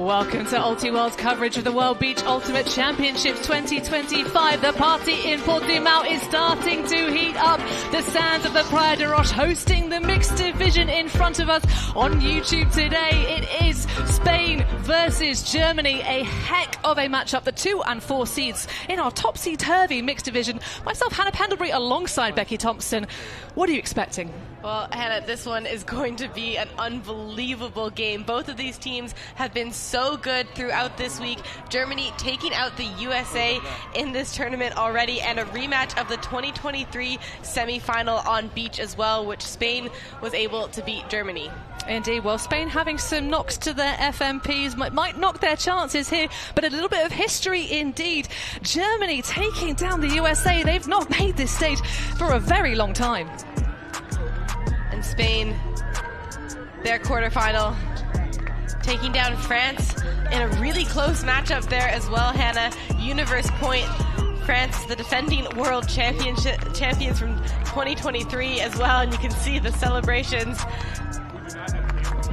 Welcome to Ultiworld's coverage of the World Beach Ultimate Championships 2025. The party in Portimão is starting to heat up. The sands of the Praia de Roche hosting the mixed division in front of us on YouTube today. It is Spain versus Germany. A heck of a matchup. The 2 and 4 seeds in our topsy-turvy mixed division. Myself, Hannah Pendlebury, alongside Becky Thompson. What are you expecting? Well, Hannah, this one is going to be an unbelievable game. Both of these teams have been so good throughout this week. Germany taking out the USA in this tournament already, and a rematch of the 2023 semifinal on beach as well, which Spain was able to beat Germany. Indeed. Well, Spain having some knocks to their FMPs might knock their chances here, but a little bit of history indeed. Germany taking down the USA. They've not made this stage for a very long time. And Spain, their quarterfinal, taking down France in a really close matchup there as well, Hannah. Universe point. France, the defending world champions from 2023 as well, and you can see the celebrations.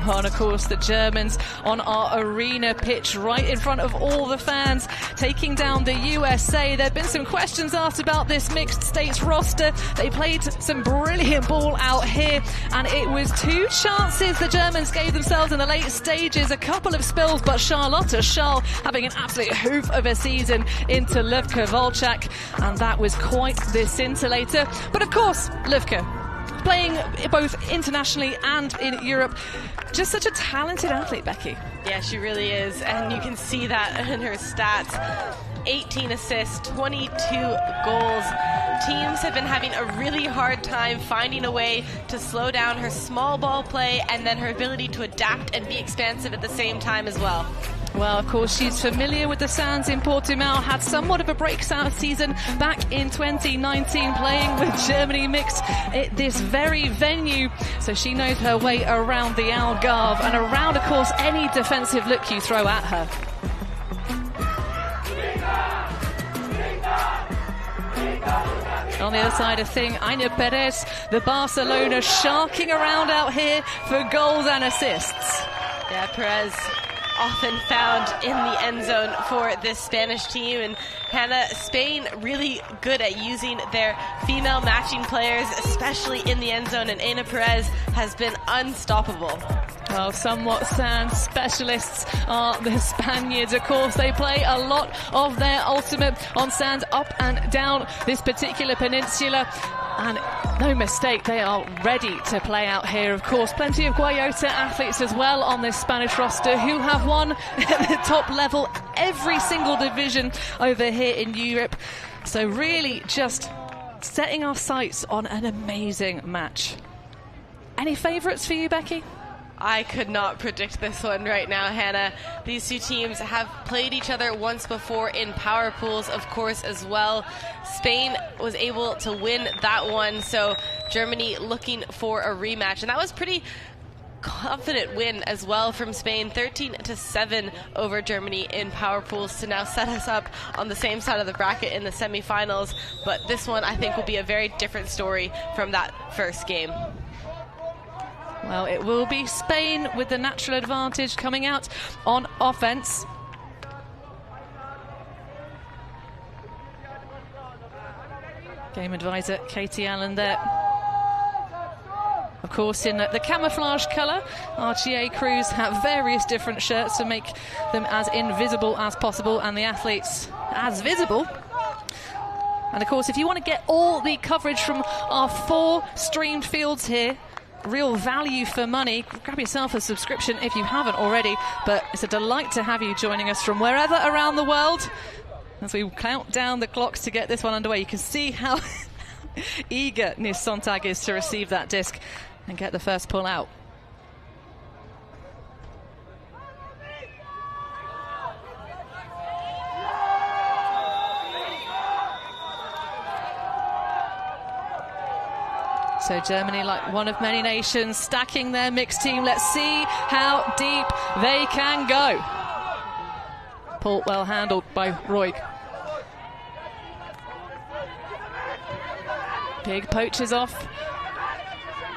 And of course the Germans on our arena pitch right in front of all the fans, taking down the USA. There have been some questions asked about this mixed states roster. They played some brilliant ball out here, and it was 2 chances the Germans gave themselves in the late stages, a couple of spills, but Charlotte Schall having an absolute hoof of a season into Levka Volchak, and that was quite the scintillator. But of course, Levka, playing both internationally and in Europe, just such a talented athlete, Becky. Yeah, she really is, and you can see that in her stats. 18 assists, 22 goals. Teams have been having a really hard time finding a way to slow down her small ball play, and then her ability to adapt and be expansive at the same time as well. Well, of course, she's familiar with the sands in Portimão, had somewhat of a breakout season back in 2019 playing with Germany mixed at this very venue. So she knows her way around the Algarve and around, of course, any defensive look you throw at her. On the other side of thing, Aina Perez, the Barcelona, sharking around out here for goals and assists. Yeah, Perez often found in the end zone for this Spanish team. And Hannah, Spain really good at using their female matching players, especially in the end zone, and Aina Perez has been unstoppable. Well, somewhat sand specialists are the Spaniards. Of course, they play a lot of their ultimate on sand up and down this particular peninsula. And no mistake, they are ready to play out here. Of course, plenty of Guayota athletes as well on this Spanish roster who have won at the top level every single division over here in Europe. So really just setting our sights on an amazing match. Any favourites for you, Becky? I could not predict this one right now, Hannah. These two teams have played each other once before in power pools, of course, as well. Spain was able to win that one, so Germany looking for a rematch. And that was pretty confident win as well from Spain, 13-7 over Germany in power pools to now set us up on the same side of the bracket in the semifinals. But this one, I think, will be a very different story from that first game. Well, it will be Spain with the natural advantage coming out on offense. Game advisor Katie Allen there. Of course, in the camouflage colour, our GA crews have various different shirts to make them as invisible as possible, and the athletes as visible. And of course, if you want to get all the coverage from our 4 streamed fields here, real value for money, grab yourself a subscription if you haven't already. But it's a delight to have you joining us from wherever around the world as we count down the clocks to get this one underway. You can see how eager Nis Sontag is to receive that disc and get the first pull out. So Germany, like one of many nations, stacking their mixed team. Let's see how deep they can go. Pull well handled by Roig. Big poachers off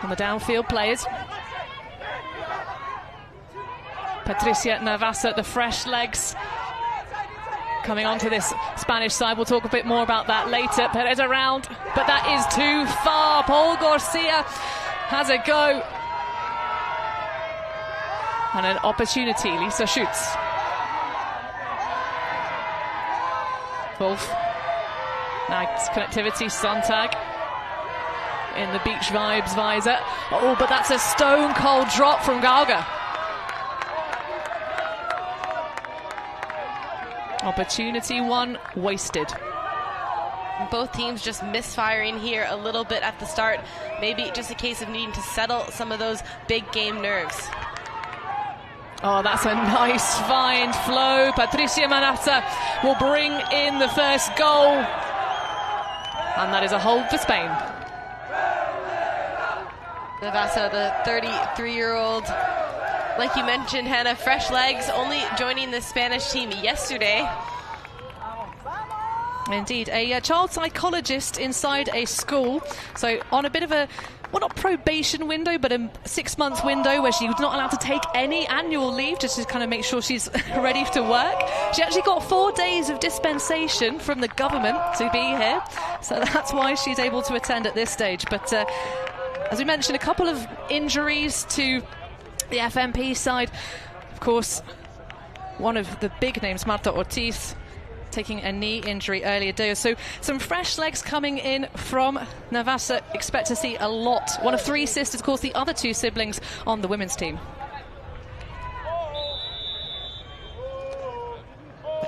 on the downfield players. Patricia Navassa, the fresh legs coming onto this Spanish side. We'll talk a bit more about that later. Perez around, but that is too far. Paul Garcia has a go. And an opportunity. Lisa shoots. Wolf. Nice connectivity. Sontag in the beach vibes visor. Oh, but that's a stone cold drop from Gauga. Opportunity one wasted. Both teams just misfiring here a little bit at the start. Maybe just a case of needing to settle some of those big game nerves. Oh, that's a nice find, Flo. Patricia Navassa will bring in the first goal. And that is a hold for Spain. Navassa, the 33-year-old, like you mentioned, Hannah, fresh legs, only joining the Spanish team yesterday. Indeed, a child psychologist inside a school. So on a bit of a, well, not probation window, but a 6-month window where she was not allowed to take any annual leave, just to kind of make sure she's ready to work. She actually got 4 days of dispensation from the government to be here. So that's why she's able to attend at this stage. But as we mentioned, a couple of injuries to the FMP side. Of course, one of the big names, Marta Ortiz, taking a knee injury earlier today. So some fresh legs coming in from Navassa. Expect to see a lot. One of 3 sisters, of course, the other 2 siblings on the women's team.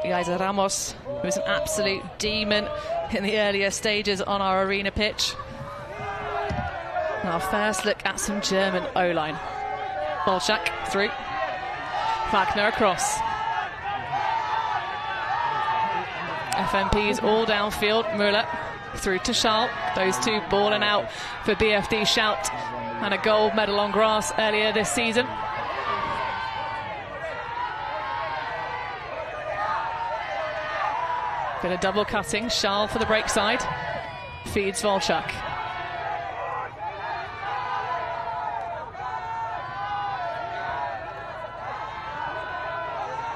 Yaisa Ramos, who was an absolute demon in the earlier stages on our arena pitch. Now first look at some German O-line. Bolchak through. Wagner across. FMPs all downfield. Müller through to Charles. Those 2 balling out for BFD Shout, and a gold medal on grass earlier this season. Bit of double cutting. Charles for the break side. Feeds Volchak.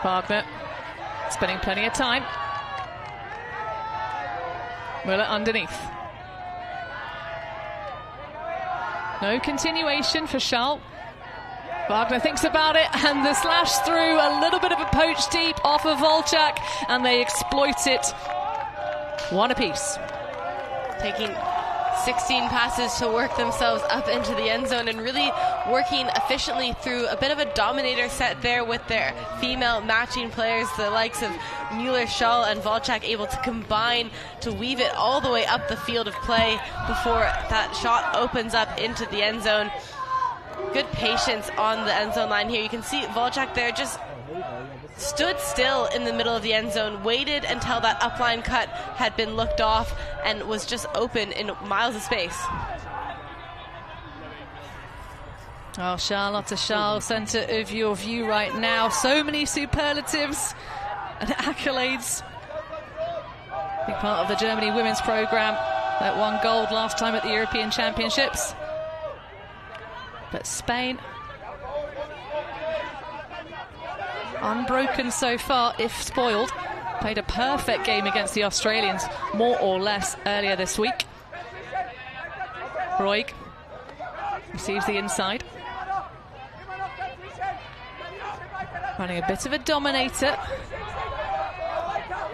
Wagner spending plenty of time. Müller underneath. No continuation for Charles. Wagner thinks about it, and the slash through, a little bit of a poach deep off of Volchak, and they exploit it. One apiece. Taking 16 passes to work themselves up into the end zone and really working efficiently through a bit of a dominator set there with their female matching players, the likes of Müller, Schall and Volchak, able to combine to weave it all the way up the field of play before that shot opens up into the end zone. Good patience on the end zone line here. You can see Volchak there just stood still in the middle of the end zone, waited until that upline cut had been looked off, and was just open in miles of space. Oh, Charlotte Charles, centre of your view right now. So many superlatives and accolades. Big part of the Germany women's programme that won gold last time at the European Championships. But Spain, unbroken so far, if spoiled. Played a perfect game against the Australians, more or less, earlier this week. Roig receives the inside. Running a bit of a dominator.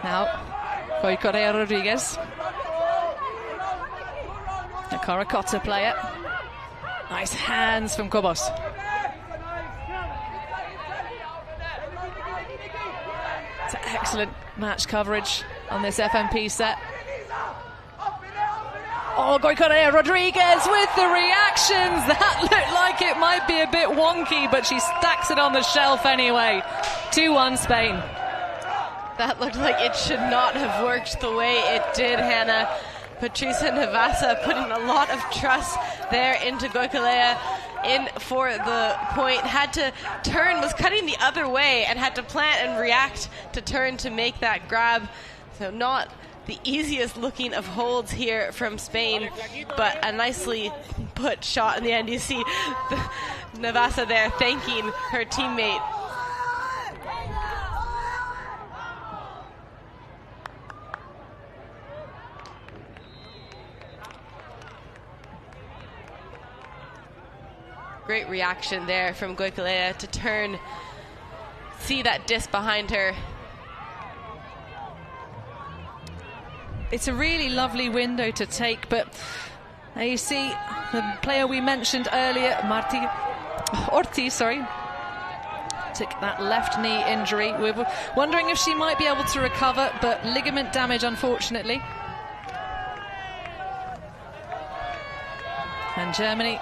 Now, Roy Correa Rodriguez. A Coracota player. Nice hands from Cobos. It's excellent match coverage on this FMP set. Oh, Correa Rodriguez with the reactions. That looked like it might be a bit wonky, but she stacks it on the shelf anyway. 2-1 Spain. That looked like it should not have worked the way it did, Hannah. Patricia Navassa putting a lot of trust there into Goicolea, in for the point, had to turn, was cutting the other way, and had to plant and react to turn to make that grab. So not the easiest looking of holds here from Spain, but a nicely put shot in the end. You see Navassa there thanking her teammate. Great reaction there from Goicolea to turn, see that disc behind her. It's a really lovely window to take, but there you see the player we mentioned earlier, Ortiz, took that left knee injury. We're wondering if she might be able to recover, but ligament damage, unfortunately. And Germany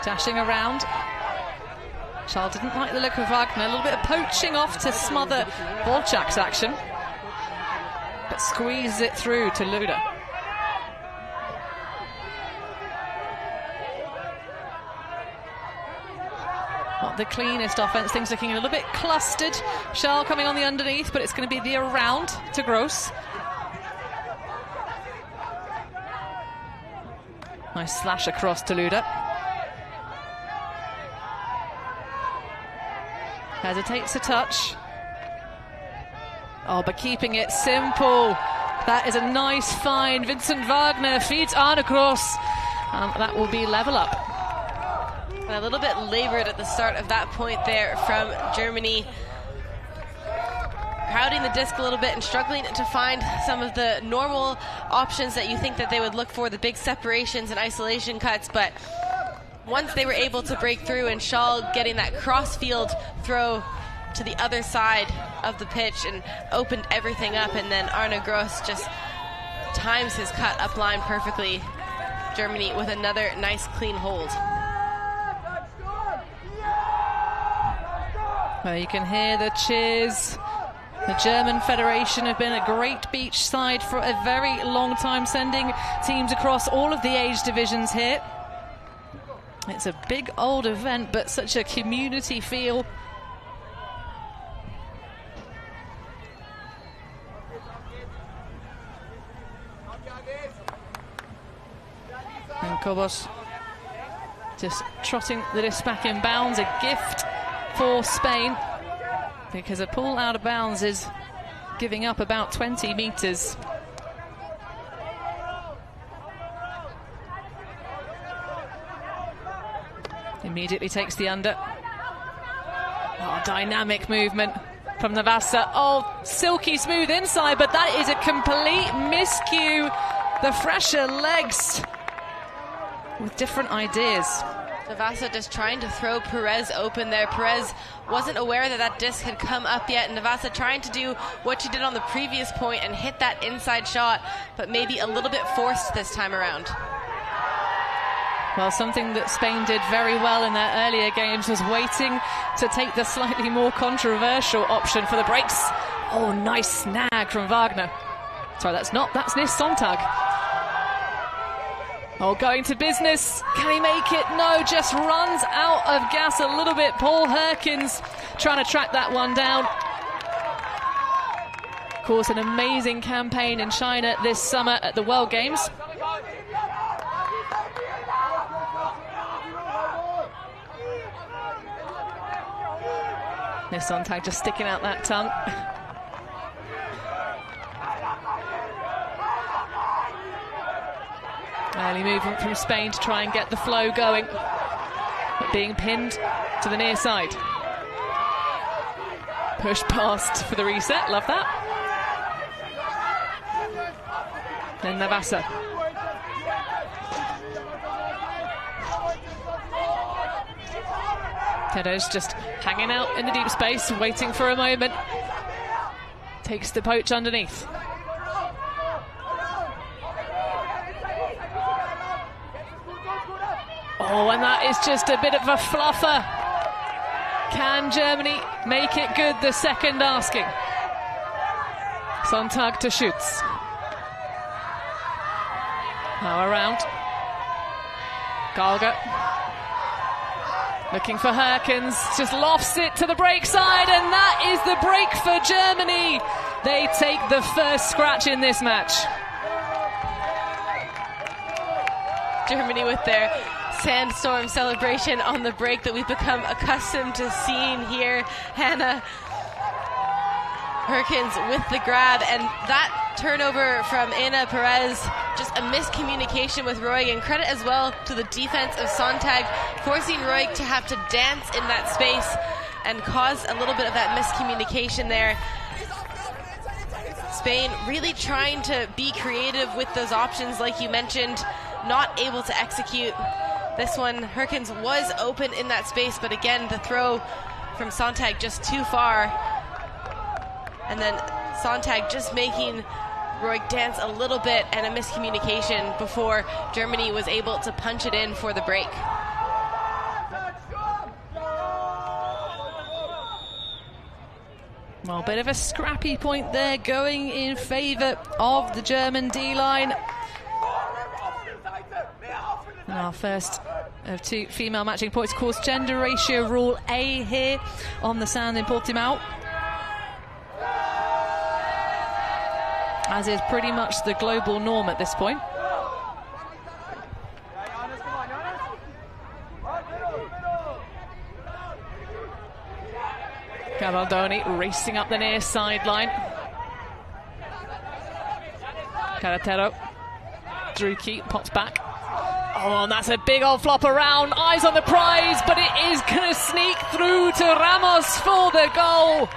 dashing around. Charles didn't like the look of Wagner. A little bit of poaching off to smother Volchak's action, but squeezes it through to Luda. Not the cleanest offense. Things looking a little bit clustered. Charles coming on the underneath, but it's going to be the around to Gross. Nice slash across to Luda. Hesitates a touch. Oh, but keeping it simple. That is a nice find. Vincent Wagner feeds Arne Gross. That will be level up. And a little bit labored at the start of that point there from Germany. Crowding the disc a little bit and struggling to find some of the normal options that you think that they would look for, the big separations and isolation cuts, but once they were able to break through, and Schall getting that cross-field throw to the other side of the pitch and opened everything up, and then Arne Gross just times his cut up line perfectly. Germany with another nice clean hold. Well, you can hear the cheers. The German Federation have been a great beach side for a very long time, sending teams across all of the age divisions here. It's a big old event, but such a community feel. And Cobos just trotting the disc back in bounds, a gift for Spain, because a pull out of bounds is giving up about 20 meters. Immediately takes the under. Oh, dynamic movement from Navassa. Oh, silky smooth inside, but that is a complete miscue. The fresher legs with different ideas. Navassa just trying to throw Perez open there. Perez wasn't aware that that disc had come up yet. Navassa trying to do what she did on the previous point and hit that inside shot, but maybe a little bit forced this time around. Well, something that Spain did very well in their earlier games was waiting to take the slightly more controversial option for the breaks. Oh, nice snag from Wagner. Sorry, that's Nis Sontag. Oh, going to business. Can he make it? No, just runs out of gas a little bit. Paul Herkins trying to track that one down. Of course, an amazing campaign in China this summer at the World Games. Nis Sontag just sticking out that tongue. Early movement from Spain to try and get the flow going, but being pinned to the near side. Push past for the reset, love that. Then Navassa. Teddo's just hanging out in the deep space, waiting for a moment. Takes the poach underneath. Oh, and that is just a bit of a fluffer. Can Germany make it good? The second asking. Sontag to Schütz. Now around. Galga. Looking for Herkins. Just lofts it to the break side, and that is the break for Germany. They take the first scratch in this match. Germany with their sandstorm celebration on the break that we've become accustomed to seeing here. Hannah Herkins with the grab, and that turnover from Ana Perez just a miscommunication with Roig, and credit as well to the defense of Sontag, forcing Roig to have to dance in that space and cause a little bit of that miscommunication there. Spain really trying to be creative with those options, like you mentioned, not able to execute. This one, Herkins was open in that space, but again, the throw from Sontag just too far. And then Sontag just making Roig dance a little bit, and a miscommunication before Germany was able to punch it in for the break. Well, a bit of a scrappy point there going in favour of the German D-line. Our first of 2 female matching points. Of course, gender ratio rule A here on the sand in Portimão, as is pretty much the global norm at this point. Gabaldoni racing up the near sideline. Carretero, Druki pops back. Oh, and that's a big old flop around. Eyes on the prize, but it is going to sneak through to Ramos for the goal.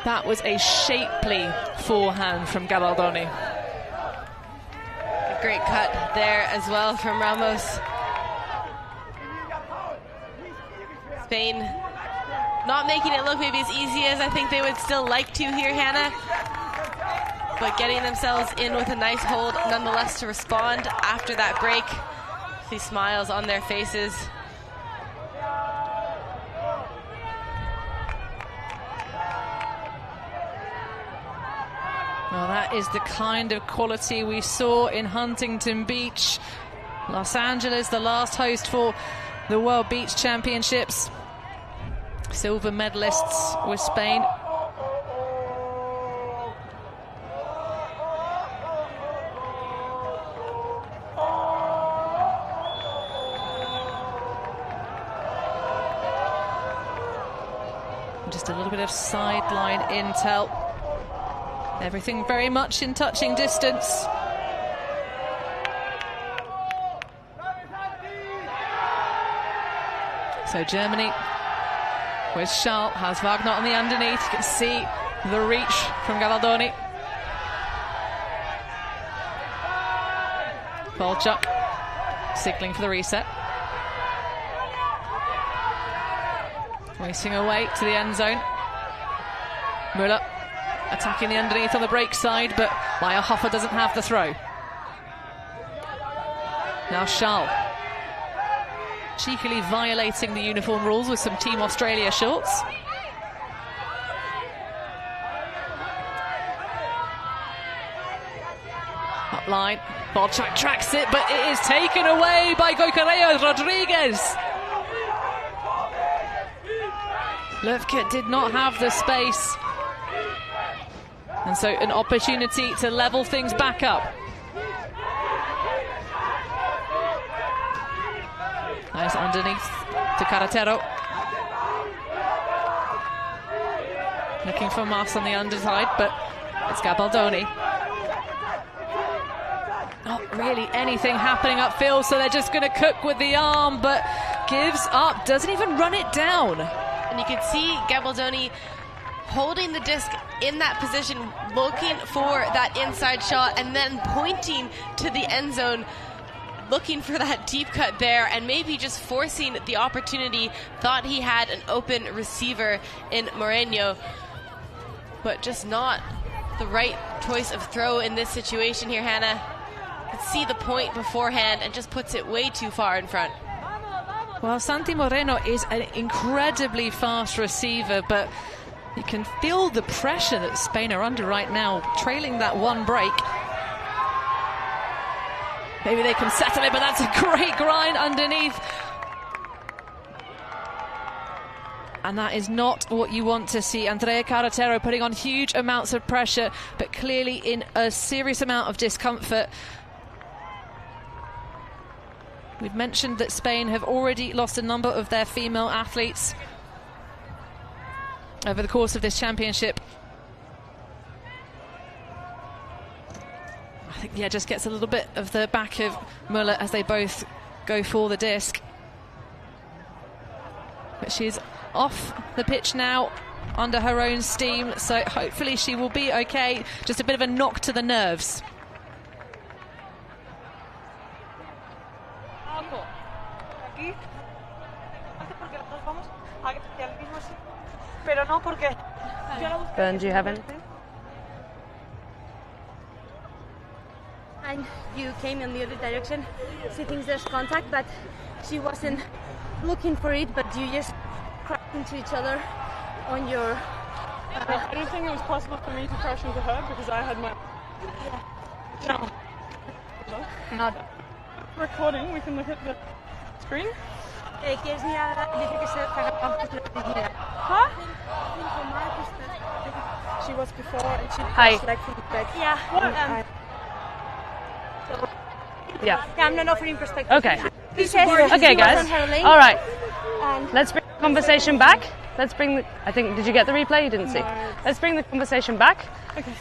That was a shapely forehand from Gabaldoni. A great cut there as well from Ramos. Spain not making it look maybe as easy as I think they would still like to here, Hannah, but getting themselves in with a nice hold nonetheless to respond after that break. See smiles on their faces. Well, that is the kind of quality we saw in Huntington Beach. Los Angeles, the last host for the World Beach Championships. Silver medalists with Spain. Just a little bit of sideline intel. Everything very much in touching distance. So Germany with Schall, has Wagner on the underneath. You can see the reach from Gabaldoni. Polchuk signaling for the reset. Racing away to the end zone. Müller attacking the underneath on the break side, but Meyerhofer doesn't have the throw. Now Schall cheekily violating the uniform rules with some Team Australia shorts. Up line, Polchuk tracks it, but it is taken away by Goicareo Rodriguez. Löfke did not have the space, and so an opportunity to level things back up. Nice underneath to Carretero. Looking for Mas on the underside, but it's Gabaldoni. Not really anything happening upfield, so they're just going to cook with the arm, but gives up, doesn't even run it down. And you can see Gabaldoni holding the disc in that position, looking for that inside shot, and then pointing to the end zone, looking for that deep cut there, and maybe just forcing the opportunity. Thought he had an open receiver in Moreno, but just not the right choice of throw in this situation here, Hannah. You can see the point beforehand and just puts it way too far in front. Well, Santi Moreno is an incredibly fast receiver, but you can feel the pressure that Spain are under right now, trailing that one break. Maybe they can settle it, but that's a great grind underneath. And that is not what you want to see. Andrea Carretero putting on huge amounts of pressure, but clearly in a serious amount of discomfort. We've mentioned that Spain have already lost a number of their female athletes over the course of this championship. yeah, just gets a little bit of the back of Müller as they both go for the disc. But she's off the pitch now under her own steam, so hopefully she will be okay. Just a bit of a knock to the nerves. Ben, do you have anything? And you came in the other direction. She thinks there's contact, but she wasn't looking for it, but you just crashed into each other on your... I don't think it was possible for me to crash into her because I had my... No. No. Recording, we can look at the screen. ¿Quieres mirar? Dice que se mira. Huh? She was before and she Hi. like from the back. Yeah. Yeah. Yeah, I'm not offering perspective. Okay. He says Okay, she was guys. on her lane, All right. and Let's bring the conversation back. Let's bring the... I think... Did you get the replay? You didn't see. Let's bring the conversation back. Okay.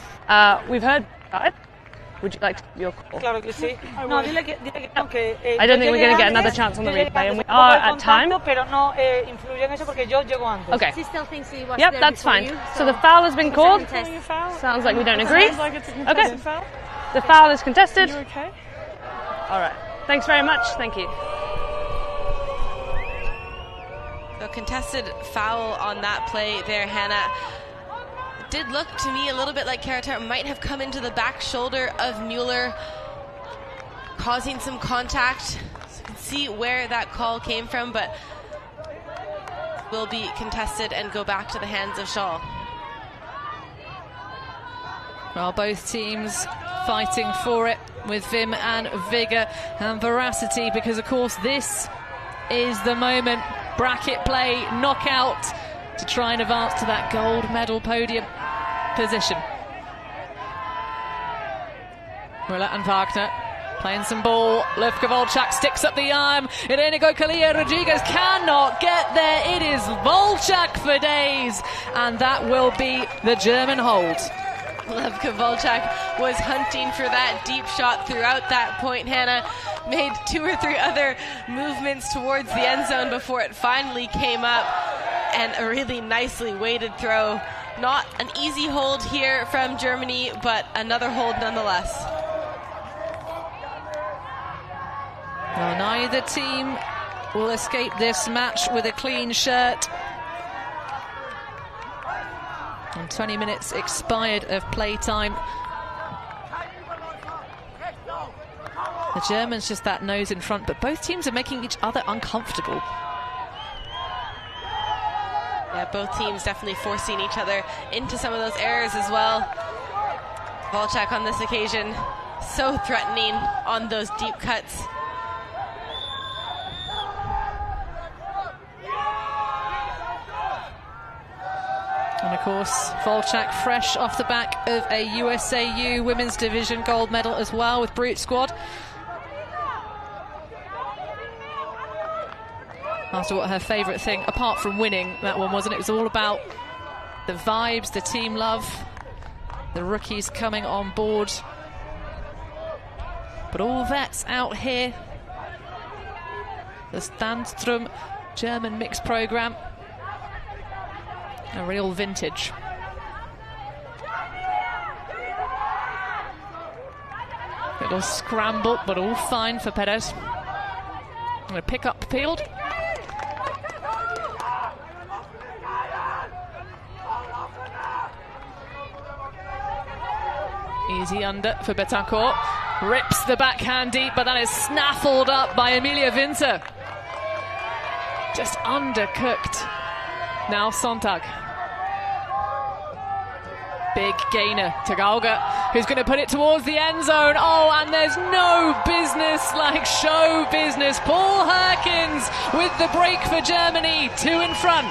We've heard about it. Would you like to give your call? Claro que sí. No, dile que no, que I don't think we're going to get another chance on the replay, and we are at time. Pero no influye en eso porque yo llego antes. Okay. she still thinks he was Yep, there that's before fine. you, So the foul has been called. Second test. Sounds like we don't agree. Sounds like it's a contested foul. The foul is contested. You okay? All right. Thanks very much. Thank you. So contested foul on that play there, Hannah. Did look to me a little bit like Karatar might have come into the back shoulder of Müller, causing some contact. So you can see where that call came from, but will be contested and go back to the hands of Shaw. Well, both teams fighting for it with vim and vigour and veracity, because of course this is the moment. Bracket play, knockout, to try and advance to that gold medal podium position. Müller and Wagner playing some ball. Levka Volchak sticks up the arm. Irenigo Kalia Rodriguez cannot get there. It is Volchak for days, and that will be the German hold. Levka Volchak was hunting for that deep shot throughout that point. Hannah made 2 or 3 other movements towards the end zone before it finally came up, and a really nicely weighted throw. Not an easy hold here from Germany, but another hold nonetheless. Well, neither team will escape this match with a clean shirt. And 20 minutes expired of playtime. The Germans just that nose in front, but both teams are making each other uncomfortable. Yeah, both teams definitely forcing each other into some of those errors as well. Volchak on this occasion, so threatening on those deep cuts. And of course, Volchak fresh off the back of a USAU Women's Division gold medal as well with Brute Squad. After what her favourite thing, apart from winning that one, wasn't it? It was all about the vibes, the team love, the rookies coming on board. But all vets out here. The Stanstrom German mixed programme. A real vintage. Little scramble, but all fine for Perez. Going to pick up field. Easy under for Betancourt. Rips the backhand deep, but that is snaffled up by Emilia Winter. Just undercooked. Now Sontag. Big gainer to Gauga, who's going to put it towards the end zone. Oh, and there's no business like show business. Paul Herkins with the break for Germany, 2 in front.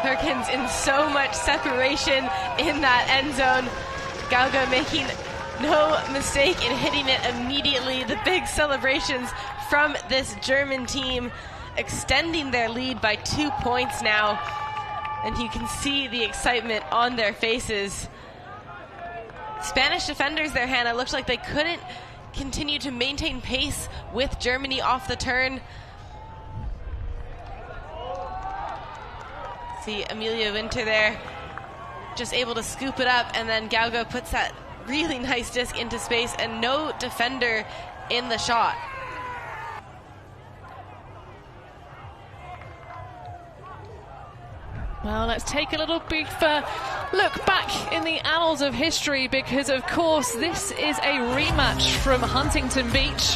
Herkins in so much separation in that end zone. Gauga making no mistake in hitting it immediately. The big celebrations from this German team, extending their lead by 2 points now. And you can see the excitement on their faces. Spanish defenders there, Hannah, looked like they couldn't continue to maintain pace with Germany off the turn. See Amelia Winter there, just able to scoop it up, and then Gauga puts that really nice disc into space, and no defender in the shot. Well, let's take a little brief look back in the annals of history, because of course this is a rematch from Huntington Beach.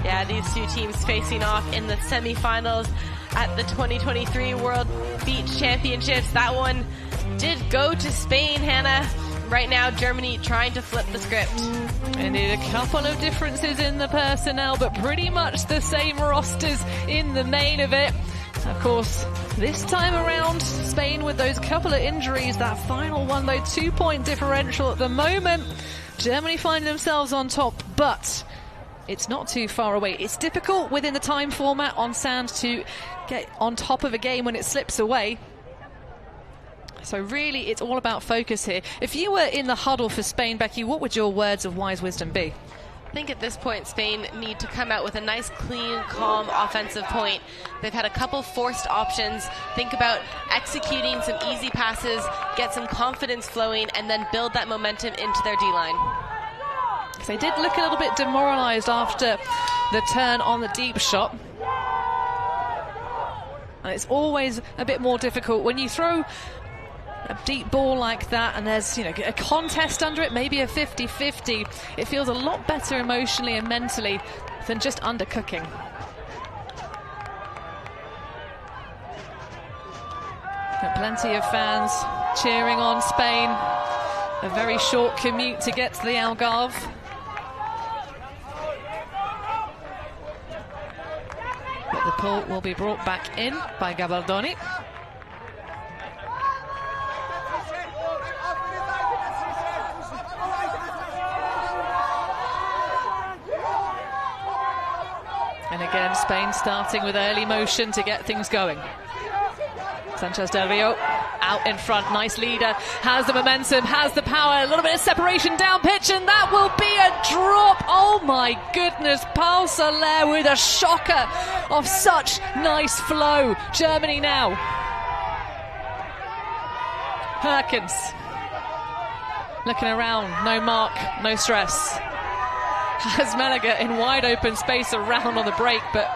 Yeah, these two teams facing off in the semifinals at the 2023 World Beach Championships. That one did go to Spain, Hannah. Right now, Germany trying to flip the script. Indeed, a couple of differences in the personnel, but pretty much the same rosters in the main of it. Of course, this time around, Spain with those couple of injuries. That final one, though, 2-point differential at the moment. Germany find themselves on top, but it's not too far away. It's difficult within the time format on sand to get on top of a game when it slips away. So really, it's all about focus here. If you were in the huddle for Spain, Becky, what would your words of wise wisdom be? I think at this point, Spain need to come out with a nice, clean, calm offensive point. They've had a couple forced options. Think about executing some easy passes, get some confidence flowing, and then build that momentum into their D-line. They did look a little bit demoralised after the turn on the deep shot. And it's always a bit more difficult when you throw a deep ball like that and there's, a contest under it, maybe a 50-50. It feels a lot better emotionally and mentally than just undercooking. Got plenty of fans cheering on Spain. A very short commute to get to the Algarve. But the pull will be brought back in by Gabaldoni. And again, Spain starting with early motion to get things going. Sanchez Del Rio out in front, nice leader, has the momentum, has the power, a little bit of separation down pitch, and that will be a drop. Oh my goodness, Paul Soler with a shocker of such nice flow. Germany now. Herkens looking around, no mark, no stress. Has Meliger in wide open space around on the break, but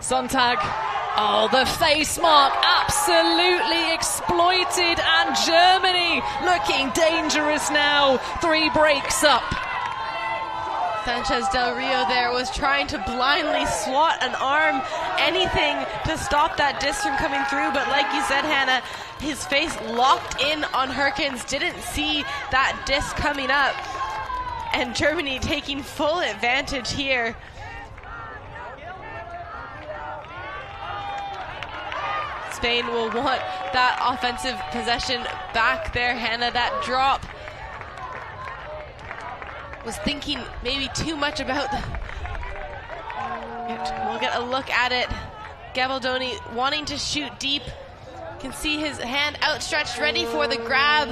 Sontag, oh, the face mark absolutely exploited, and Germany looking dangerous now. 3 breaks up. Sanchez Del Rio there was trying to blindly swat an arm, anything to stop that disc from coming through, but like you said, Hannah, his face locked in on Herkens, didn't see that disc coming up, and Germany taking full advantage here. Spain will want that offensive possession back there, Hannah. That drop was thinking maybe too much about the... We'll get a look at it. Gabaldoni wanting to shoot deep. Can see his hand outstretched, ready for the grab.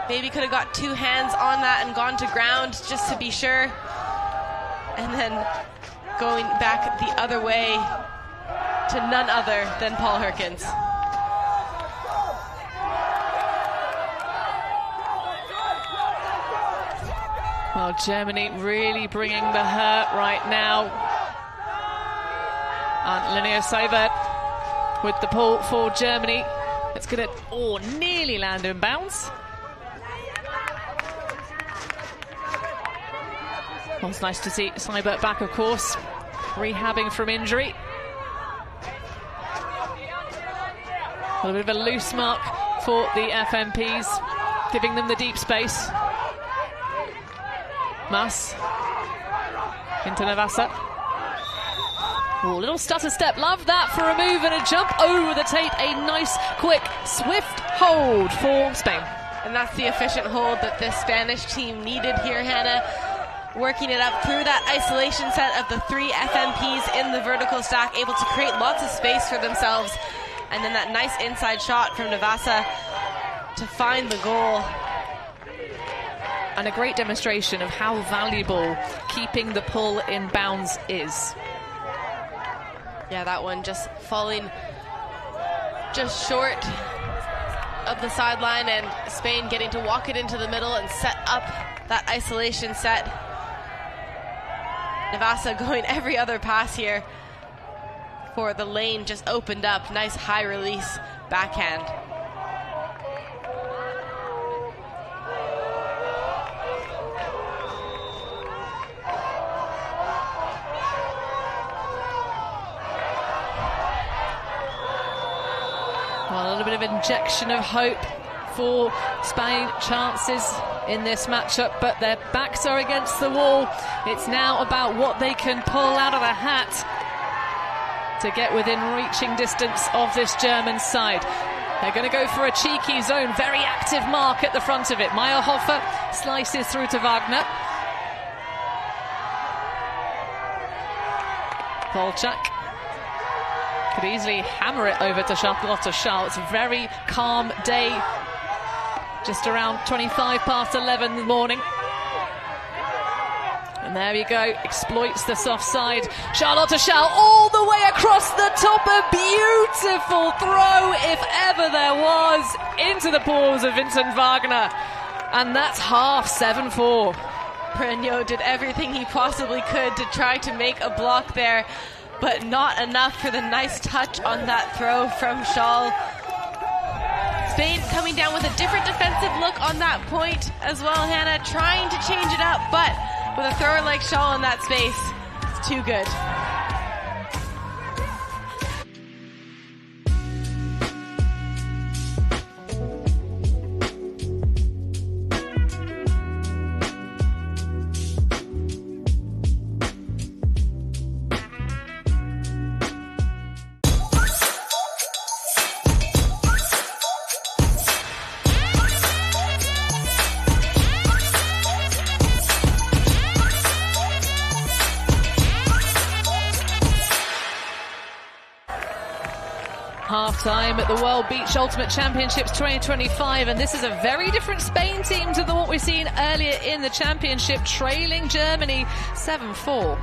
Maybe could have got 2 hands on that and gone to ground just to be sure. And then going back the other way to none other than Paul Herkens. Well, Germany really bringing the hurt right now. And Linnea Seibert with the pull for Germany. It's going to nearly land in bounds. Well, it's nice to see Seibert back, of course, rehabbing from injury. A little bit of a loose mark for the FMPs, giving them the deep space. Mas into Navasa. Oh, little stutter step, love that for a move and a jump over the tape. A nice, quick, swift hold for Spain. And that's the efficient hold that this Spanish team needed here, Hannah. Working it up through that isolation set of the 3 FMPs in the vertical stack, able to create lots of space for themselves. And then that nice inside shot from Navasa to find the goal. And a great demonstration of how valuable keeping the pull in bounds is. Yeah, that one just falling just short of the sideline, and Spain getting to walk it into the middle and set up that isolation set. Navasa going every other pass here for the lane just opened up. Nice high release backhand. Well, a little bit of injection of hope for Spain, chances in this matchup, but their backs are against the wall. It's now about what they can pull out of the hat to get within reaching distance of this German side. They're going to go for a cheeky zone, very active mark at the front of it. Meyerhofer slices through to Wagner. Polchak could easily hammer it over to Charlotte Schall. It's a very calm day, just around 25 past 11 in the morning. And there we go, exploits the soft side. Charlotte Schall all the way across the top, a beautiful throw, if ever there was, into the paws of Vincent Wagner. And that's half, 7-4. Breno did everything he possibly could to try to make a block there, but not enough for the nice touch on that throw from Schall. Spain coming down with a different defensive look on that point as well, Hannah, trying to change it up, but with a thrower like Schall in that space, it's too good. Half-time at the World Beach Ultimate Championships 2025, and this is a very different Spain team to what we've seen earlier in the championship, trailing Germany 7-4.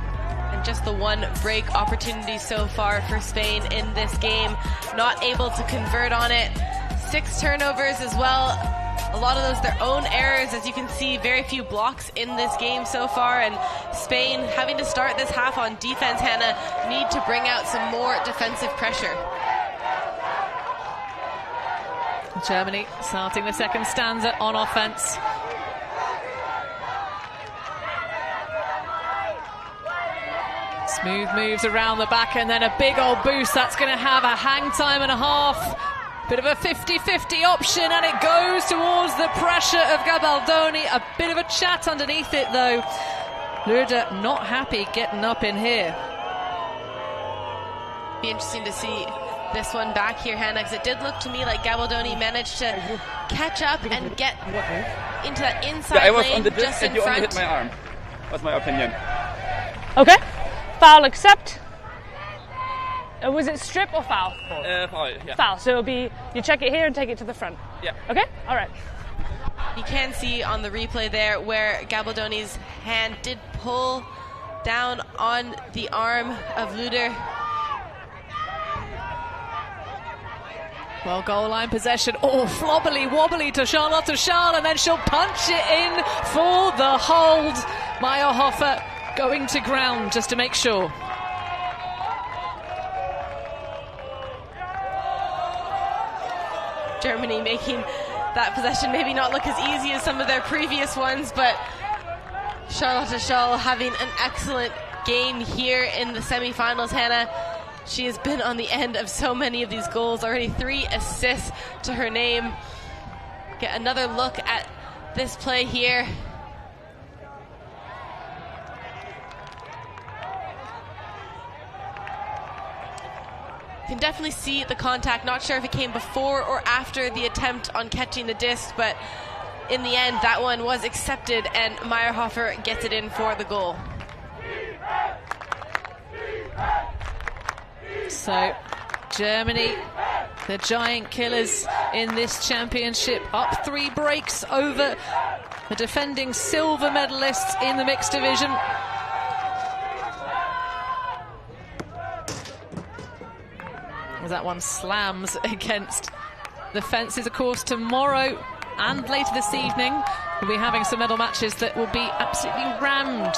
And just the one break opportunity so far for Spain in this game, not able to convert on it. 6 turnovers as well. A lot of those their own errors, as you can see, very few blocks in this game so far, and Spain having to start this half on defense, Hannah, need to bring out some more defensive pressure. Germany starting the second stanza on offense. Smooth moves around the back and then a big old boost. That's going to have a hang time and a half. Bit of a 50-50 option, and it goes towards the pressure of Gabaldoni. A bit of a chat underneath it though. Luda not happy getting up in here. Be interesting to see this one back here, Hannah, because it did look to me like Gabaldoni managed to catch up and get into that inside I was lane on the disc just in and you front. only hit my arm. That's my opinion. Okay. Foul accept. Was it strip or foul? Foul, yeah. Foul. So it'll be, you check it here and take it to the front. Yeah. Okay? All right. You can see on the replay there where Gabaldoni's hand did pull down on the arm of Luder. Well, goal line possession. Oh, flobbly wobbly to Charlotte Schall, and then she'll punch it in for the hold. Meyerhofer going to ground just to make sure. Germany making that possession maybe not look as easy as some of their previous ones, but Charlotte Schall having an excellent game here in the semifinals, Hannah. She has been on the end of so many of these goals, already 3 assists to her name. Get another look at this play here. You can definitely see the contact. Not sure if it came before or after the attempt on catching the disc, but in the end, that one was accepted, and Meyerhofer gets it in for the goal. So Germany The giant killers in this championship, up 3 breaks over the defending silver medalists in the mixed division. As that one slams against the fences. Of course, tomorrow and later this evening we'll be having some medal matches that will be absolutely rammed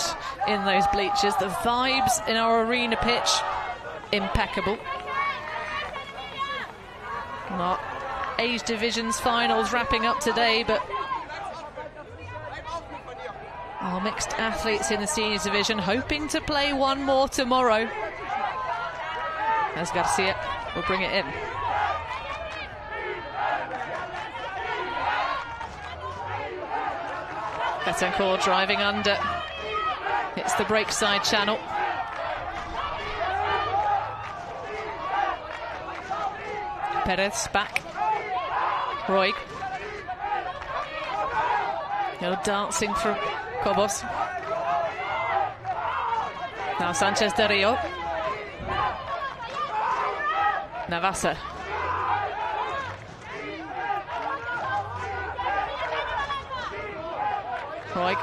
in those bleachers. The vibes in our arena pitch, impeccable. Our age divisions finals wrapping up today, but our mixed athletes in the seniors division hoping to play one more tomorrow. As Garcia will bring it in. Betancourt driving under. It's the break side channel. Perez back. Roig. Dancing from Cobos. Now Sanchez de Rio. Navassa. Roig.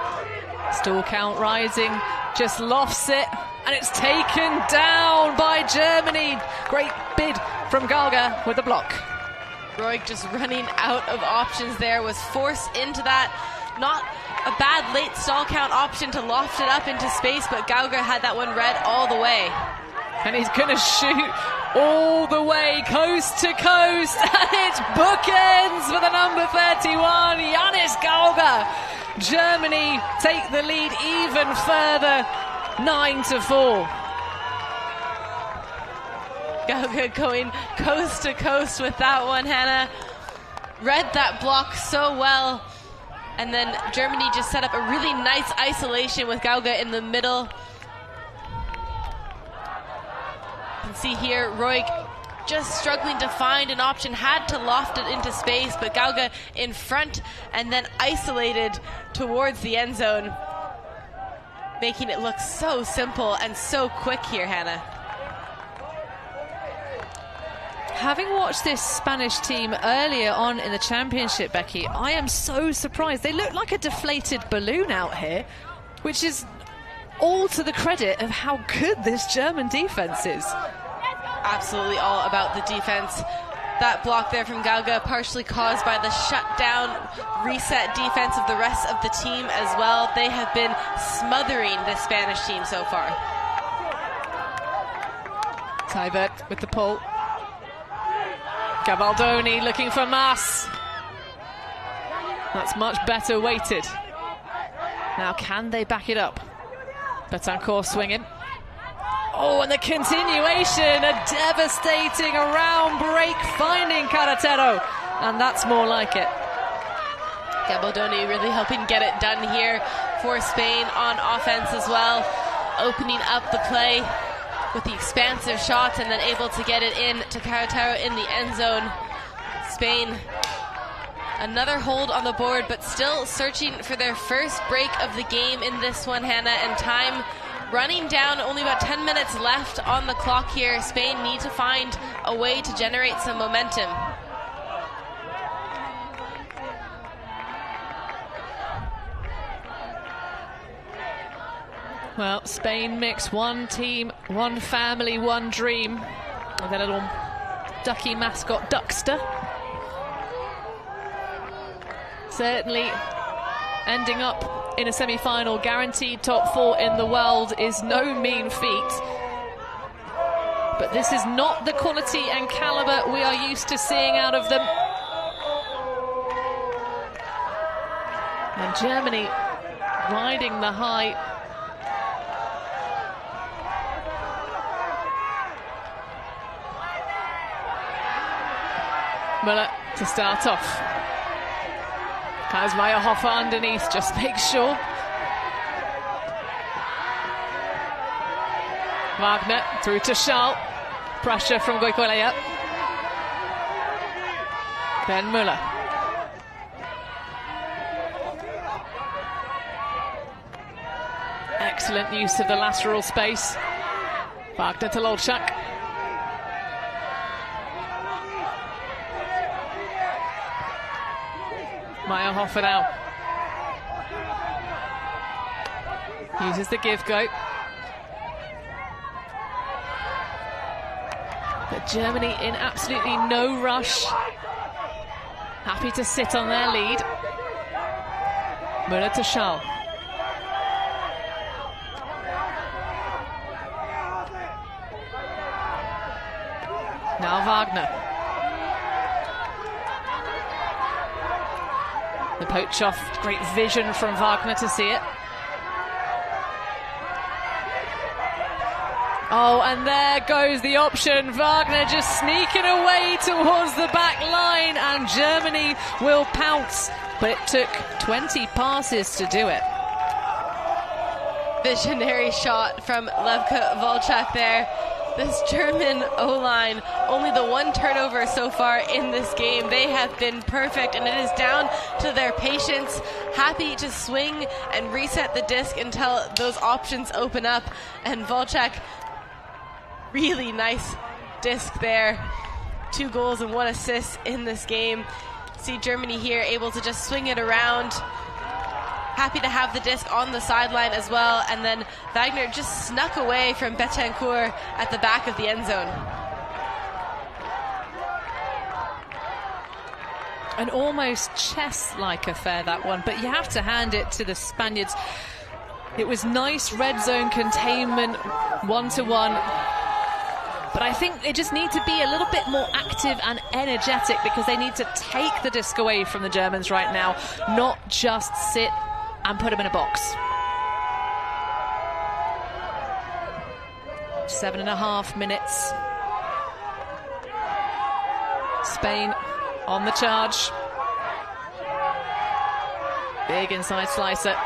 Stall count rising. Just lofts it. And it's taken down by Germany. Great bid from Galga with the block. Roig just running out of options there, was forced into that. Not a bad late stall count option to loft it up into space, but Gauger had that one read all the way. And he's going to shoot all the way, coast to coast. And it's bookends for the number 31, Yannis Gauger. Germany take the lead even further, 9-4. Gauger going coast to coast with that one, Hannah. Read that block so well. And then Germany just set up a really nice isolation with Gauga in the middle. You can see here, Roig just struggling to find an option, had to loft it into space, but Gauga in front and then isolated towards the end zone, making it look so simple and so quick here, Hannah. Having watched this Spanish team earlier on in the championship, Becky, I am so surprised. They look like a deflated balloon out here, which is all to the credit of how good this German defense is. Absolutely all about the defense. That block there from Gauga partially caused by the shutdown, reset defense of the rest of the team as well. They have been smothering this Spanish team so far. Tybert with the pull. Gabaldoni looking for Mas. That's much better weighted. Now can they back it up? Betancourt swinging. Oh, and the continuation, a devastating around break finding Carretero. And that's more like it. Gabaldoni really helping get it done here for Spain on offense as well. Opening up the play with the expansive shots and then able to get it in to Carretero in the end zone. Spain, another hold on the board, but still searching for their first break of the game in this one, Hannah, and time running down, only about 10 minutes left on the clock here. Spain need to find a way to generate some momentum. Well, Spain mix, one team, one family, one dream. With their little ducky mascot, Duckster. Certainly ending up in a semi-final, guaranteed top 4 in the world is no mean feat. But this is not the quality and caliber we are used to seeing out of them. And Germany riding the high. Müller to start off. Has Meyerhofer underneath, just make sure. Wagner through to Schall. Pressure from Goicoechea. Ben Müller. Excellent use of the lateral space. Wagner to Lolchak. Meyerhofer now. Uses the give go. But Germany in absolutely no rush. Happy to sit on their lead. Müller to Schall. Now Wagner. The poach off, great vision from Wagner to see it. Oh, and there goes the option. Wagner just sneaking away towards the back line, and Germany will pounce. But it took 20 passes to do it. Visionary shot from Levka Volchak there. This German O-line, only the one turnover so far in this game. They have been perfect, and it is down to their patience. Happy to swing and reset the disc until those options open up. And Volchak, really nice disc there. 2 goals and 1 assist in this game. See Germany here able to just swing it around. Happy to have the disc on the sideline as well, and then Wagner just snuck away from Betancourt at the back of the end zone. An almost chess-like affair, that one, but you have to hand it to the Spaniards. It was nice red zone containment, 1-to-1. But I think they just need to be a little bit more active and energetic, because they need to take the disc away from the Germans right now, not just sit and put them in a box. 7.5 minutes. Spain on the charge. Big inside slicer.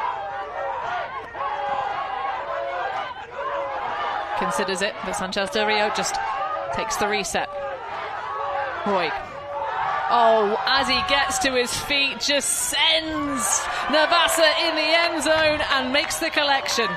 Considers it, but Sanchez Del Rio just takes the reset. Roy. Oh, as he gets to his feet, just sends Navassa in the end zone and makes the collection.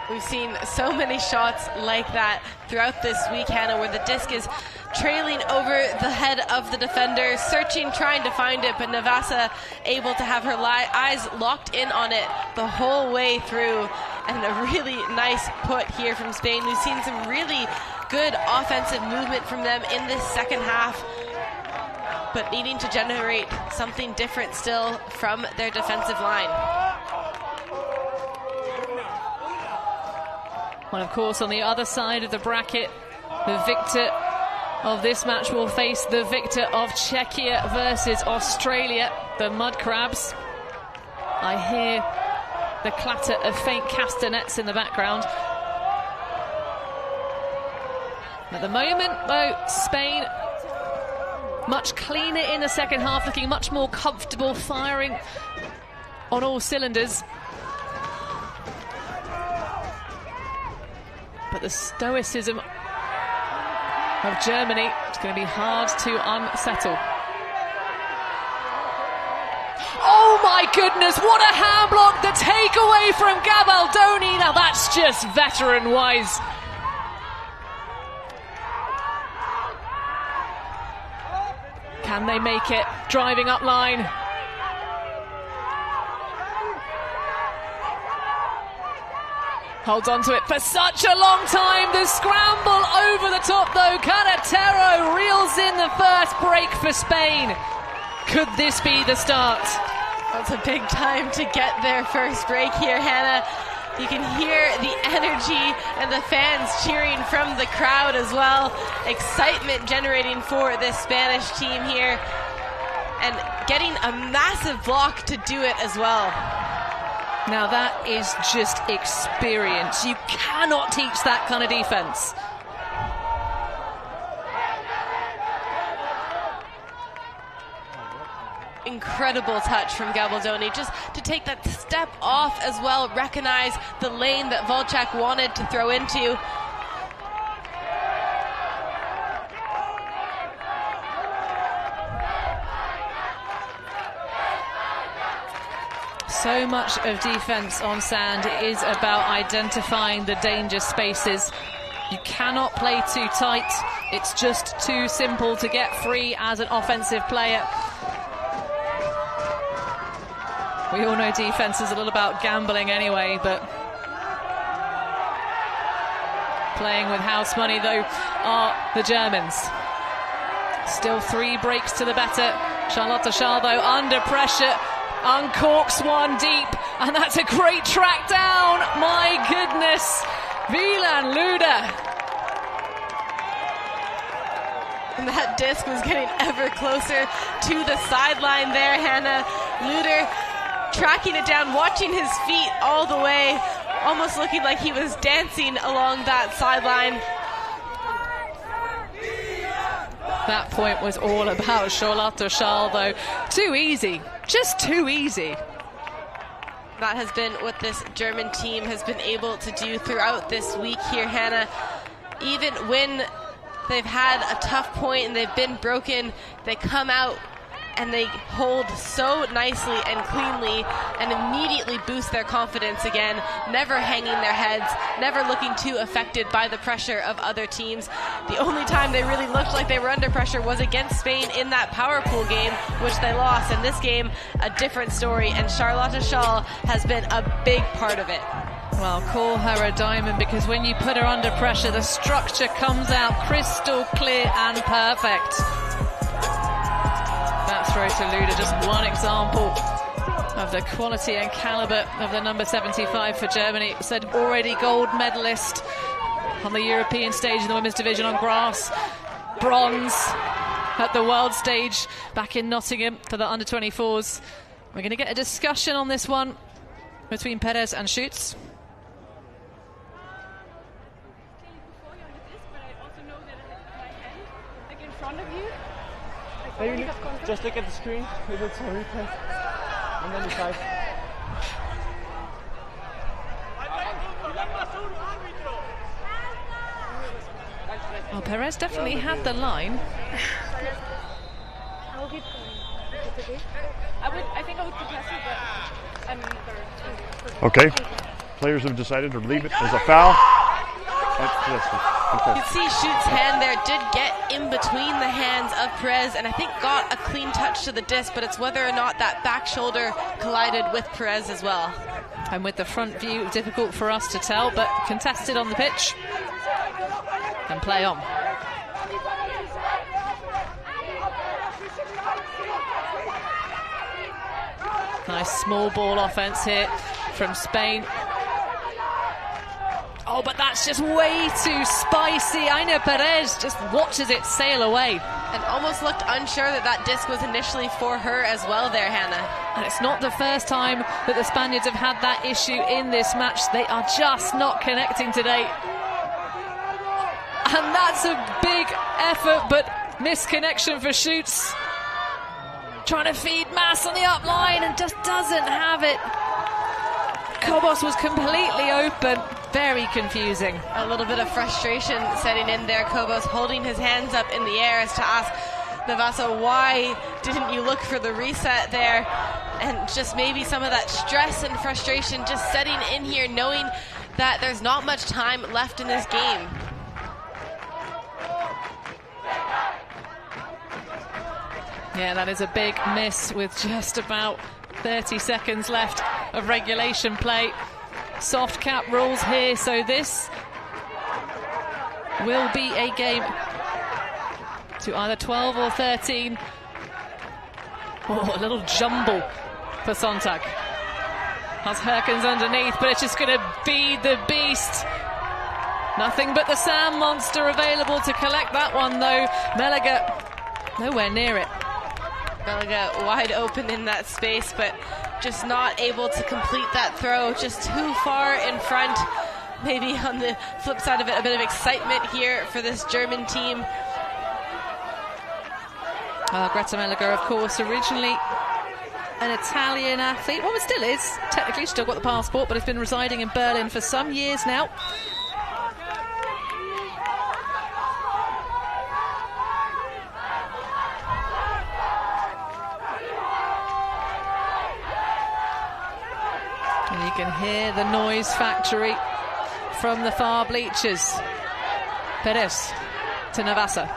We've seen so many shots like that throughout this week, Hannah, where the disc is trailing over the head of the defender, searching, trying to find it, but Navassa able to have her eyes locked in on it the whole way through. And a really nice put here from Spain. We've seen some really good offensive movement from them in this second half, but needing to generate something different still from their defensive line. Well, of course, on the other side of the bracket, the victor of this match will face the victor of Czechia versus Australia, the Mud Crabs. I hear the clatter of faint castanets in the background. At the moment, though, Spain much cleaner in the second half, looking much more comfortable, firing on all cylinders. But the stoicism of Germany is going to be hard to unsettle. Oh my goodness, what a hand block! The takeaway from Gabaldoni. Now that's just veteran-wise. Can they make it? Driving up line. Holds on to it for such a long time. The scramble over the top though. Carretero reels in the first break for Spain. Could this be the start? That's a big time to get their first break here, Hannah. You can hear the energy and the fans cheering from the crowd as well. Excitement generating for this Spanish team here. And getting a massive block to do it as well. Now that is just experience. You cannot teach that kind of defense. Incredible touch from Gabaldoni, just to take that step off as well, recognize the lane that Volchak wanted to throw into. So much of defense on sand is about identifying the danger spaces. You cannot play too tight. It's just too simple to get free as an offensive player. We all know defense is a little about gambling anyway, but playing with house money, though, are the Germans. Still 3 breaks to the better. Charlotte Schall, though, under pressure, uncorks one deep, and that's a great track down. My goodness, Wieland Luder. And that disc was getting ever closer to the sideline there, Hannah. Luder tracking it down, watching his feet all the way, almost looking like he was dancing along that sideline. That point was all about Charlotte Schall, though. Too easy, just too easy. That has been what this German team has been able to do throughout this week here, Hannah. Even when they've had a tough point and they've been broken, they come out and they hold so nicely and cleanly and immediately boost their confidence again, never hanging their heads, never looking too affected by the pressure of other teams. The only time they really looked like they were under pressure was against Spain in that power pool game, which they lost. In this game, a different story, and Charlotte Schall has been a big part of it. Well, call her a diamond, because when you put her under pressure, the structure comes out crystal clear and perfect. That throw to Luder, just one example of the quality and caliber of the number 75 for Germany. Said already gold medalist on the European stage in the women's division on grass, bronze at the world stage back in Nottingham for the under 24s. We're going to get a discussion on this one between Perez and Schütz. Maybe just look at the screen, maybe it's a replay, and then decide. Well, Perez definitely had the line. I think I would contest it, but I'm third. Okay. Players have decided to leave it as a foul. You can see Schütz's hand there did get in between the hands of Perez, and I think got a clean touch to the disc, but it's whether or not that back shoulder collided with Perez as well. And with the front view, difficult for us to tell, but contested on the pitch. And play on. Nice small ball offense here from Spain. Oh, but that's just way too spicy. Aina Perez just watches it sail away. And almost looked unsure that that disc was initially for her as well there, Hannah. And it's not the first time that the Spaniards have had that issue in this match. They are just not connecting today. And that's a big effort, but misconnection for Schütz. Trying to feed Mass on the up line and just doesn't have it. Kobos was completely open. Very confusing. A little bit of frustration setting in there. Kobos holding his hands up in the air as to ask Navasa, why didn't you look for the reset there? And just maybe some of that stress and frustration just setting in here, knowing that there's not much time left in this game. Yeah, that is a big miss with just about 30 seconds left of regulation play. Soft cap rules here, so this will be a game to either 12 or 13. Oh, a little jumble for Sontag. Has Herkens underneath, but it's just going to be the beast. Nothing but the sand monster available to collect that one, though. Meliga nowhere near it. Meliga wide open in that space, but just not able to complete that throw, just too far in front. Maybe on the flip side of it, a bit of excitement here for this German team. Greta Meliga, of course, originally an Italian athlete. Well, it still is. Technically, still got the passport, but has been residing in Berlin for some years now. And you can hear the noise factory from the far bleachers. Perez to Navasa.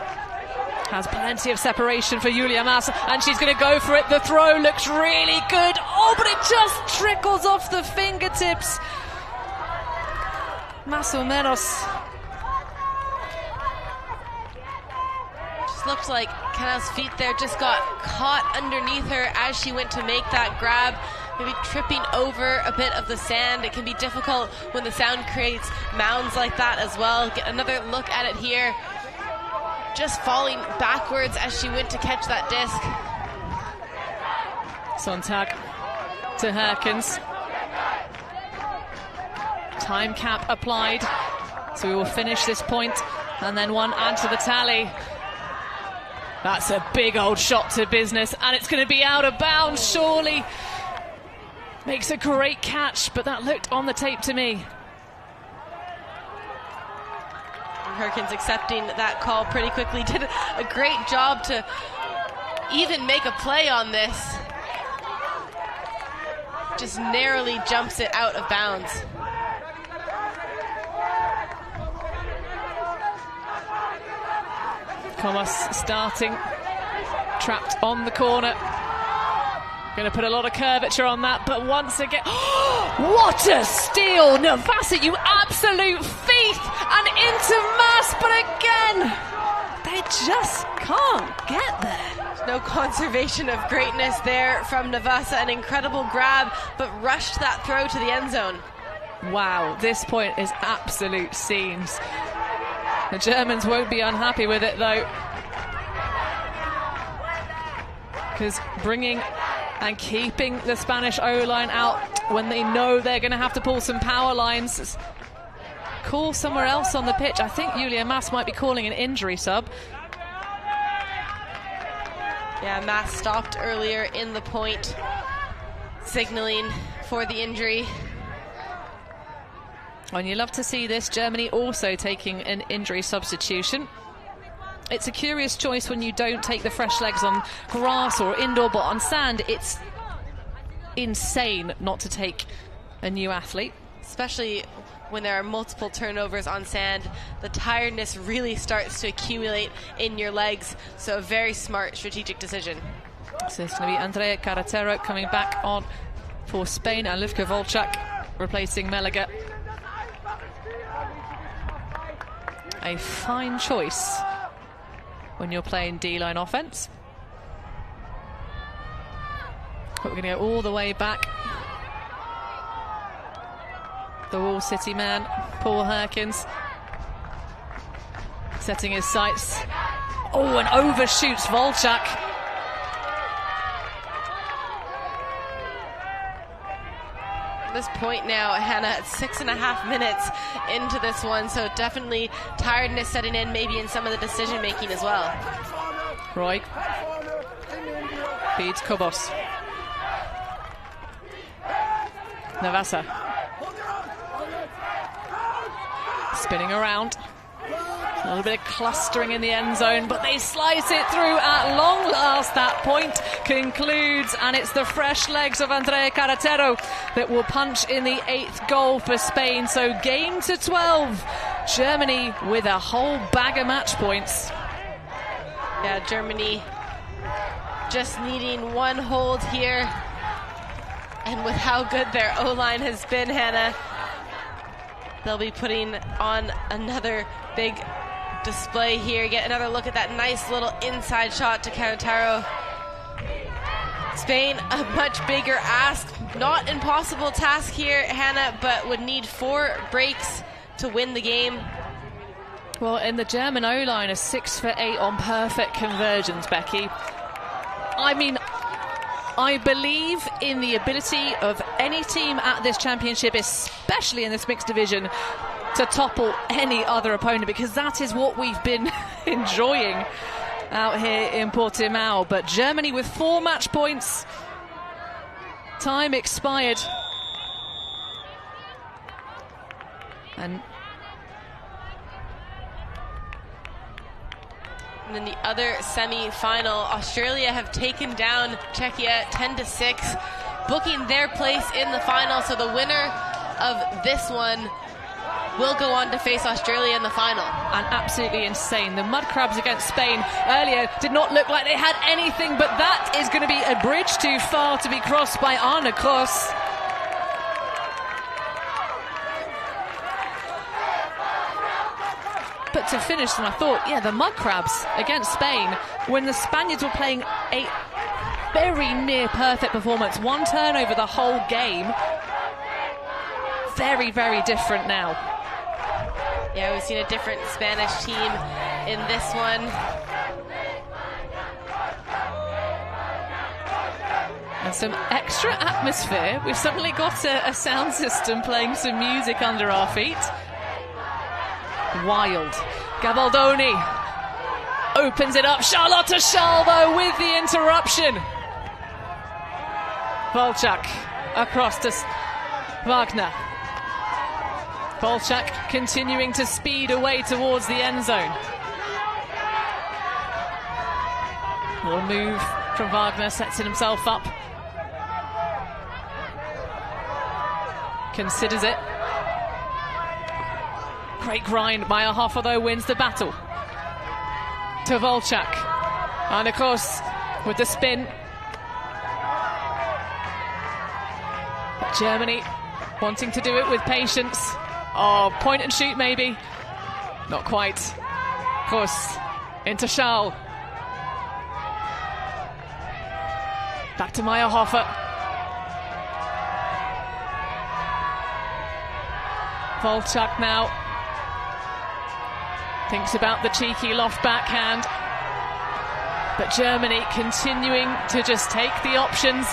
Has plenty of separation for Julia Mas, and she's going to go for it. The throw looks really good. Oh, but it just trickles off the fingertips. Más o menos. Just looked like Canal's feet there just got caught underneath her as she went to make that grab. Maybe tripping over a bit of the sand. It can be difficult when the sound creates mounds like that as well. Get another look at it here. Just falling backwards as she went to catch that disc. Sontag to Herkens. Time cap applied. So we will finish this point and then one add to the tally. That's a big old shot to business, and it's going to be out of bounds, surely. Makes a great catch, but that looked on the tape to me. Herkens accepting that call pretty quickly. Did a great job to even make a play on this. Just narrowly jumps it out of bounds. Comas starting, trapped on the corner. Going to put a lot of curvature on that, but once again, what a steal! Navasa, you absolute thief! And into Mas, but again, they just can't get there. No conservation of greatness there from Navasa. An incredible grab, but rushed that throw to the end zone. Wow, this point is absolute scenes. The Germans won't be unhappy with it though, because bringing and keeping the Spanish O-line out when they know they're going to have to pull some power lines. Call somewhere else on the pitch. I think Julia Mas might be calling an injury sub. Yeah, Mas stopped earlier in the point, signaling for the injury. And you love to see this. Germany also taking an injury substitution. It's a curious choice when you don't take the fresh legs on grass or indoor, but on sand, it's insane not to take a new athlete. Especially when there are multiple turnovers on sand, the tiredness really starts to accumulate in your legs. So a very smart strategic decision. So it's going to be Andrea Carretero coming back on for Spain, and Livka Volchak replacing Meliger. A fine choice when you're playing D-line offense. But we're going to go all the way back. The Wall City man, Paul Herkens, setting his sights. Oh, and overshoots Volchak. This point now, Hannah, at 6.5 minutes into this one, so definitely tiredness setting in, maybe in some of the decision making as well. Roy feeds Kobos. Navasa spinning around. A little bit of clustering in the end zone, but they slice it through at long last. That point concludes, and it's the fresh legs of Andrea Carretero that will punch in the 8th goal for Spain. So game to 12. Germany with a whole bag of match points. Yeah, Germany just needing one hold here. And with how good their O-line has been, Hannah, they'll be putting on another big display here. Get another look at that nice little inside shot to Carretero. Spain, a much bigger ask. Not impossible task here, Hannah, but would need 4 breaks to win the game. Well, in the German O-line, a 6 for 8 on perfect conversions, Becky. I mean, I believe in the ability of any team at this championship, especially in this mixed division, to topple any other opponent, because that is what we've been enjoying out here in Portimão. But Germany with 4 match points. Time expired. And in the other semi-final, Australia have taken down Czechia 10-6, booking their place in the final. So the winner of this one will go on to face Australia in the final. And absolutely insane. The Mud Crabs against Spain earlier did not look like they had anything, but that is going to be a bridge too far to be crossed by Anna Kroos. But to finish, and I thought, yeah, the Mud Crabs against Spain, when the Spaniards were playing a very near perfect performance, one turnover the whole game. Very, very different now. Yeah, we've seen a different Spanish team in this one. And some extra atmosphere. We've suddenly got a sound system playing some music under our feet. Wild. Gabaldoni opens it up. Charlotte Schalvo with the interruption. Volchak across to Wagner. Volchak continuing to speed away towards the end zone. More move from Wagner, sets himself up. Considers it. Great grind. Maya Hoffa, though, wins the battle. To Volchak. And of course, with the spin. But Germany wanting to do it with patience. Oh, point and shoot maybe. Not quite. Of course, into Charles. Back to Maya Hoffa. Volchak now. Thinks about the cheeky loft backhand. But Germany continuing to just take the options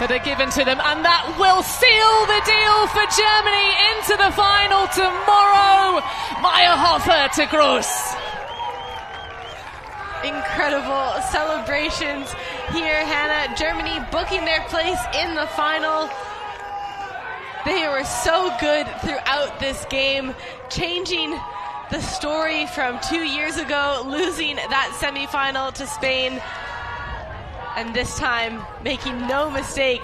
that are given to them, and that will seal the deal for Germany into the final tomorrow. Maya Hoffa to Kroos. Incredible celebrations here, Hannah. Germany booking their place in the final. They were so good throughout this game, changing the story from 2 years ago, losing that semi-final to Spain, and this time making no mistake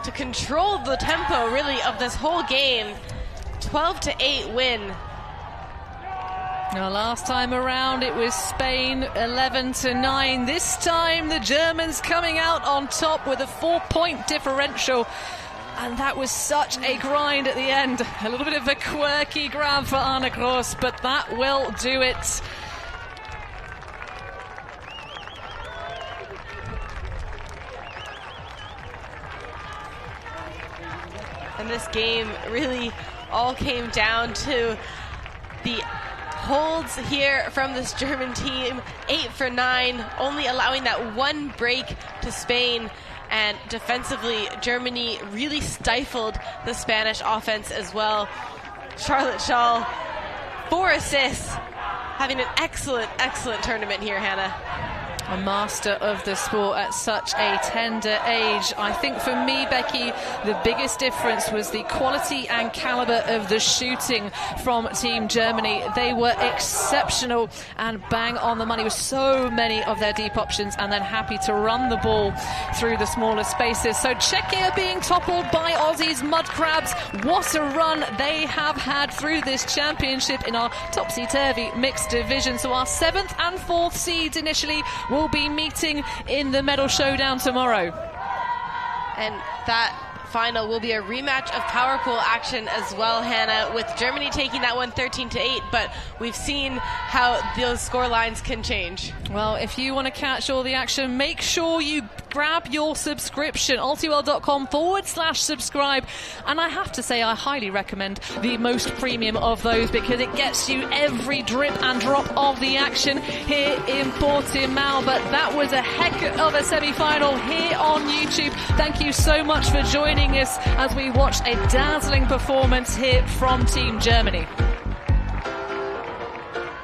to control the tempo really of this whole game. 12-8 win. Now, last time around it was Spain 11-9. This time the Germans coming out on top with a 4-point differential. And that was such a grind at the end. A little bit of a quirky grab for Anna Kroos, but that will do it. And this game really all came down to the holds here from this German team. 8 for 9, only allowing that one break to Spain. And defensively, Germany really stifled the Spanish offense as well. Charlotte Schall, 4 assists, having an excellent, excellent tournament here, Hannah. A master of the sport at such a tender age. I think for me, Becky, the biggest difference was the quality and caliber of the shooting from Team Germany. They were exceptional and bang on the money with so many of their deep options, and then happy to run the ball through the smaller spaces. So Czechia being toppled by Aussies Mud Crabs. What a run they have had through this championship in our topsy-turvy mixed division. So our 7th and 4th seeds initially will be meeting in the medal showdown tomorrow. And that final will be a rematch of power pool action as well, Hannah, with Germany taking that one 13-8, but we've seen how those score lines can change. Well, if you want to catch all the action, make sure you grab your subscription, ultiworld.com/subscribe. And I have to say, I highly recommend the most premium of those, because it gets you every drip and drop of the action here in Portimão. But that was a heck of a semi-final here on YouTube. Thank you so much for joining us as we watch a dazzling performance here from Team Germany.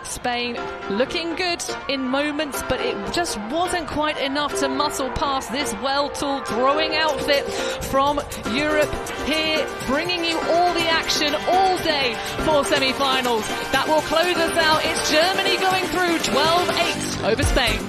Spain looking good in moments, but it just wasn't quite enough to muscle past this well-tooled throwing outfit from Europe here, bringing you all the action all day for semi-finals. That will close us out. It's Germany going through 12-8 over Spain.